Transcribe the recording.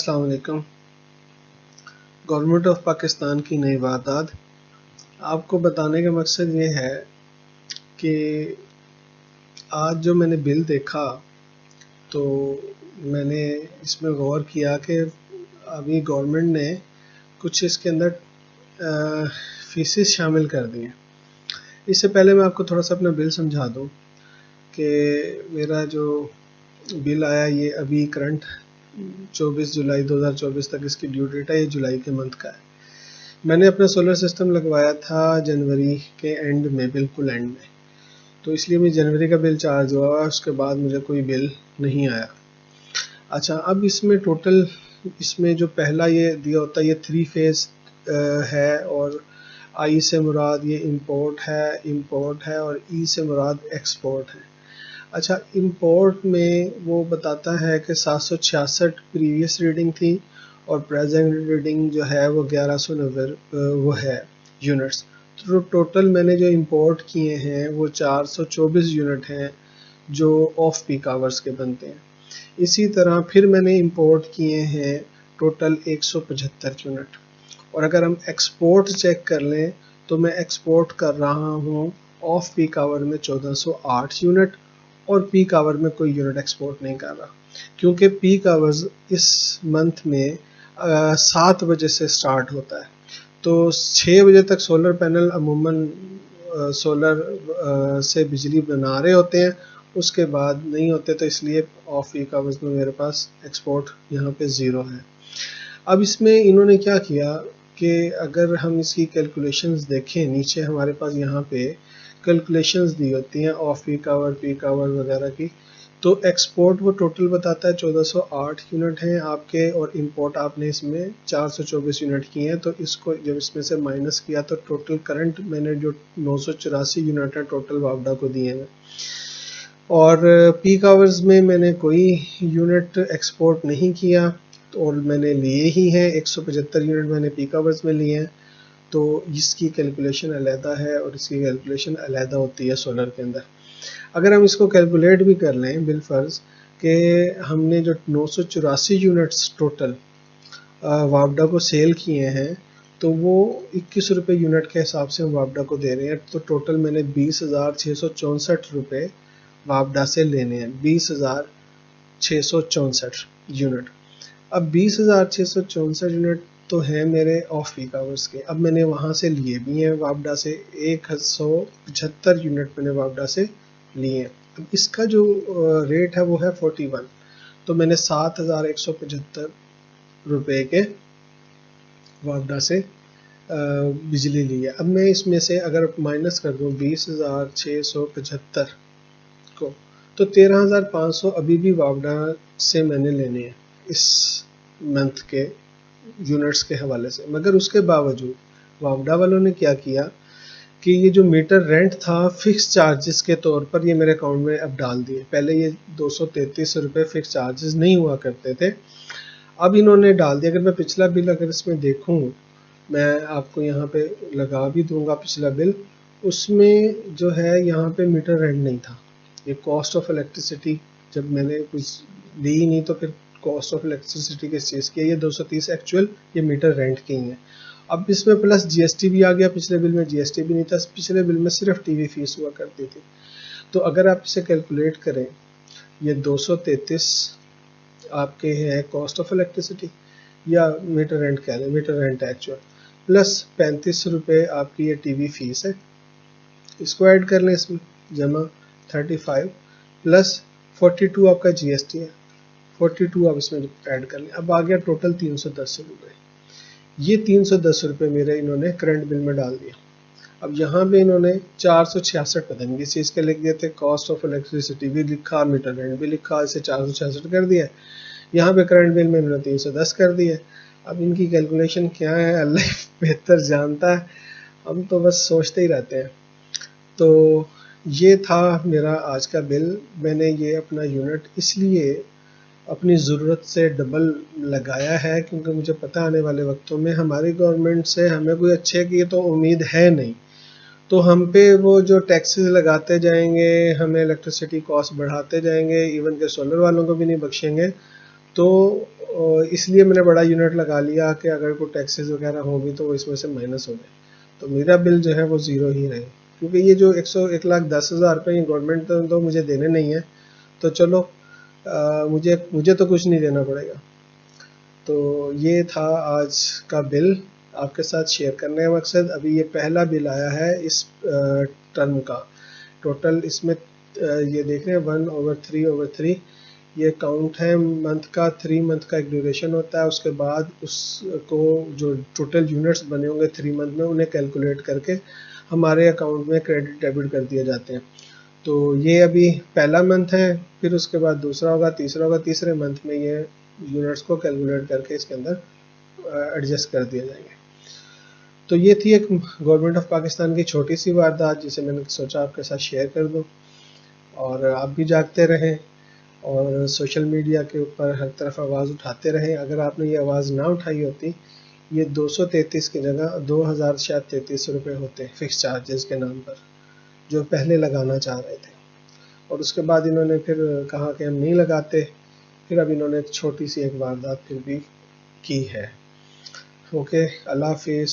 अस्सलाम वालेकुम। Government of Pakistan की नई वारदात। आपको बताने का मकसद ये है कि आज जो मैंने बिल देखा तो मैंने इसमें गौर किया कि अभी गवर्नमेंट ने कुछ इसके अंदर फीसेस शामिल कर दी हैं। इससे पहले मैं आपको थोड़ा सा अपना बिल समझा दूं कि मेरा जो बिल आया ये अभी करंट 24 जुलाई 2024 तक इसकी ड्यू डेट है। ये जुलाई के मंथ का है। मैंने अपना सोलर सिस्टम लगवाया था जनवरी के एंड में, बिल्कुल एंड में, तो इसलिए मुझे जनवरी का बिल चार्ज हुआ। उसके बाद मुझे कोई बिल नहीं आया। अच्छा, अब इसमें टोटल इसमें जो पहला ये दिया होता है ये 3 फेज़ है, और आई से मुराद ये इंपोर्ट है और ई से मुराद एक्सपोर्ट है। अच्छा, इंपोर्ट में वो बताता है कि 766 प्रीवियस रीडिंग थी और प्रेजेंट रीडिंग जो है वो 1190 वो है यूनिट्स। तो टोटल मैंने जो इंपोर्ट किए हैं वो 424 यूनिट हैं जो ऑफ पीक आवर्स के बनते हैं। इसी तरह फिर मैंने इंपोर्ट किए हैं टोटल 175 यूनिट, और अगर हम एक्सपोर्ट चेक कर लें तो मैं एक्सपोर्ट कर रहा हूँ ऑफ पीक आवर में 1408 यूनिट, और पीक आवर में कोई यूनिट एक्सपोर्ट नहीं कर रहा, क्योंकि पीक आवर्स इस मंथ में 7 बजे से स्टार्ट होता है। तो 6 बजे तक सोलर पैनल अमूमन सोलर से बिजली बना रहे होते हैं, उसके बाद नहीं होते, तो इसलिए ऑफ पीक आवर्स में मेरे पास एक्सपोर्ट यहाँ पे ज़ीरो है। अब इसमें इन्होंने क्या किया कि अगर हम इसकी कैलकुलेशंस देखें, नीचे हमारे पास यहाँ पे कैलकुलेशंस दी होती हैं ऑफ पीक आवर वगैरह की। तो एक्सपोर्ट वो टोटल बताता है 1408 यूनिट हैं आपके, और इंपोर्ट आपने इसमें 424 यूनिट किए हैं। तो इसको जब इसमें से माइनस किया तो टोटल करंट मैंने जो 984 यूनिट है टोटल वापडा को दिए हैं। और पीक आवर्स में मैंने कोई यूनिट एक्सपोर्ट नहीं किया, और मैंने लिए ही हैं 175 यूनिट मैंने पीक आवर्स में लिए हैं। तो इसकी कैलकुलेशन अलहदा है और इसकी कैलकुलेशन अलहदा होती है सोलर के अंदर। अगर हम इसको कैलकुलेट भी कर लें बिलफर्ज कि हमने जो 984 यूनिट्स टोटल वापडा को सेल किए हैं, तो वो 21 रुपये यूनिट के हिसाब से हम वापडा को दे रहे हैं। तो टोटल मैंने 20,664 रुपये वापडा से लेने हैं, 20,664 यूनिट। अब 20,664 यूनिट तो हैं मेरे ऑफ पीक आवर्स के। अब मैंने वहाँ से लिए भी हैं वापडा से 175 यूनिट मैंने वापडा से लिए हैं। अब इसका जो रेट है वो है 41, तो मैंने 7,175 रुपये के वापडा से बिजली ली है। अब मैं इसमें से अगर माइनस कर दूँ 20,675 को, तो 13,500 अभी भी वापडा से मैंने लेने हैं इस मंथ के यूनिट्स के हवाले से। मगर उसके बावजूद वापडा वालों ने क्या किया कि ये जो मीटर रेंट था फिक्स चार्जेस के तौर पर ये मेरे अकाउंट में अब डाल दिए। पहले ये 233 रुपये फिक्स चार्जेस नहीं हुआ करते थे, अब इन्होंने डाल दिया। अगर मैं पिछला बिल अगर इसमें देखूं, मैं आपको यहाँ पे लगा भी दूंगा पिछला बिल, उसमें जो है यहाँ पे मीटर रेंट नहीं था। ये कॉस्ट ऑफ इलेक्ट्रिसिटी जब मैंने कुछ ली ही नहीं, तो फिर कॉस्ट ऑफ इलेक्ट्रिसिटी किस चीज़ की है, ये 230 एक्चुअल ये मीटर रेंट की है। अब इसमें प्लस जीएसटी भी आ गया, पिछले बिल में जीएसटी भी नहीं था, पिछले बिल में सिर्फ टीवी फीस हुआ करती थी। तो अगर आप इसे कैलकुलेट करें, ये 233 आपके है कॉस्ट ऑफ इलेक्ट्रिसिटी या मीटर रेंट कह लें, मीटर रेंट एक्चुअल, प्लस 35 रुपये आपकी ये टीवी फीस है, इसको ऐड कर लें इसमें, जमा 35 प्लस 42 आपका जीएसटी है, 42 आप इसमें ऐड कर लें। अब आ गया टोटल 310 रुपये। ये 310 रुपये मेरे इन्होंने करंट बिल में डाल दिया। अब यहाँ पे इन्होंने 466 पता नहीं किस चीज़ के लिख दिए थे, कॉस्ट ऑफ इलेक्ट्रिसिटी भी लिखा, मीटर रेंट भी लिखा, इसे 466 कर दिया। यहाँ पे करंट बिल में इन्होंने 310 कर दिया। अब इनकी कैलकुलेशन क्या है अल्लाह बेहतर जानता है, हम तो बस सोचते ही रहते हैं। तो ये था मेरा आज का बिल। मैंने ये अपना यूनिट इसलिए अपनी ज़रूरत से डबल लगाया है क्योंकि मुझे पता आने वाले वक्तों में हमारी गवर्नमेंट से हमें कोई अच्छे की तो उम्मीद है नहीं, तो हम पे वो जो टैक्सेस लगाते जाएंगे, हमें इलेक्ट्रिसिटी कॉस्ट बढ़ाते जाएंगे, इवन के सोलर वालों को भी नहीं बख्शेंगे। तो इसलिए मैंने बड़ा यूनिट लगा लिया कि अगर कोई टैक्सेस वगैरह होगी तो वो इसमें से माइनस हो जाए, तो मेरा बिल जो है वो ज़ीरो ही रहे, क्योंकि ये जो 1,10,000 रुपये ये गवर्नमेंट तो मुझे देने नहीं है, तो चलो मुझे तो कुछ नहीं देना पड़ेगा। तो ये था आज का बिल आपके साथ शेयर करने का मकसद। अभी ये पहला बिल आया है इस टर्म का, टोटल इसमें ये देख रहे हैं 1/3/3 ये काउंट है मंथ का, 3 मंथ का एक ड्यूरेशन होता है, उसके बाद उसको जो टोटल यूनिट्स बने होंगे 3 मंथ में उन्हें कैलकुलेट करके हमारे अकाउंट में क्रेडिट डेबिट कर दिए जाते हैं। तो ये अभी पहला मंथ है, फिर उसके बाद दूसरा होगा, तीसरा होगा, तीसरे मंथ में ये यूनिट्स को कैलकुलेट करके इसके अंदर एडजस्ट कर दिए जाएंगे। तो ये थी एक गवर्नमेंट ऑफ पाकिस्तान की छोटी सी वारदात जिसे मैंने सोचा आपके साथ शेयर कर दूं, और आप भी जागते रहें और सोशल मीडिया के ऊपर हर तरफ आवाज़ उठाते रहें। अगर आपने ये आवाज़ ना उठाई होती, ये 233 की जगह 2000 शायद 33 रुपये होते फिक्स चार्जेस के नाम पर, जो पहले लगाना चाह रहे थे, और उसके बाद इन्होंने फिर कहा कि हम नहीं लगाते, फिर अब इन्होंने एक छोटी सी एक वारदात फिर भी की है। ओके, अल्लाह हाफिज़।